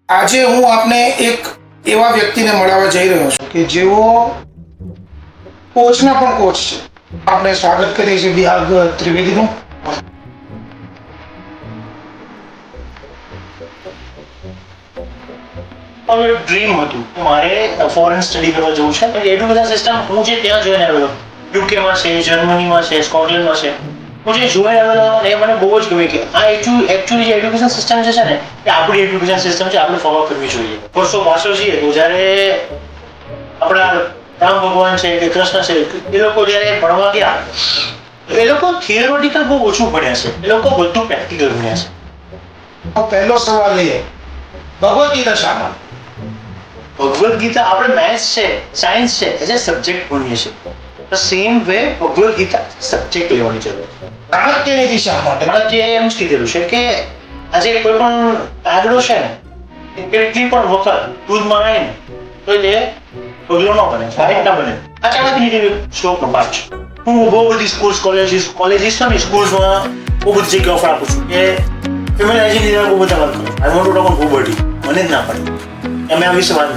આજે હું આપને એક એવા વ્યક્તિને મળવા જઈ રહ્યો છું કે જેઓ કોચના પણ કોચ છે. આપણે સ્વાગત કરીએ છીએ વિહાગ ત્રિવેદીનું. મારું એક ડ્રીમ હતું મારે ફોરેન સ્ટડી કરવા જવું છે. એડ્યુકેશન સિસ્ટમ હું જે ત્યાં જોઈને આવેલો, યુકેમાં છે, જર્મનીમાં છે, સ્કોટલેન્ડમાં છે, હું જે જોઈને આવેલો એ મને બહુ જ ગમે કે આ એકચ્યુઅલી જે એડ્યુકેશન સિસ્ટમ જે છે ને એ આપણી એડ્યુકેશન સિસ્ટમ છે, આપણે ફોલો કરવી જોઈએ. વર્ષો પાછળ છીએ તો જ્યારે આપણા રામ ભગવાન છે કે કૃષ્ણ છે એ લોકો જ્યારે ભણવા ગયા એ લોકો થિયોરિટિકલ બહુ ઓછું ભણ્યા છે, એ લોકો બધું પ્રેક્ટિકલ ભણ્યા છે. પહેલો સવાલ એ ભગવદ ગીતા શામાં? ભગવદ ગીતા આપણે મેથ્સ છે, સાયન્સ છે, એઝ એ સબ્જેક્ટ ભણીએ છીએ. તો same way Bhagavad Gita subject લેવાની જરૂર છે. ચાણક્યની દિશા માટે ચાણક્યએ એમ જ કીધેલું છે કે આજે કોઈ પણ કાગડો છે ને એ કેટલી પણ વખત દૂધમાં નાય ને તો એ પગલો ન બને, સાહેબ ના બને. આ ચાણક્યની શ્લોક પાઠ છે. હું બહુ બધી સ્કૂલ્સ કોલેજીસ છે ને સ્કૂલ્સમાં બહુ બધી જગ્યાઓ પર આપું છું કે ફિમેલ હાઇજીન બહુ બધા વર્ક કરો. I want to talk on puberty. મને જ ના પડે અમે આ વિશે વાત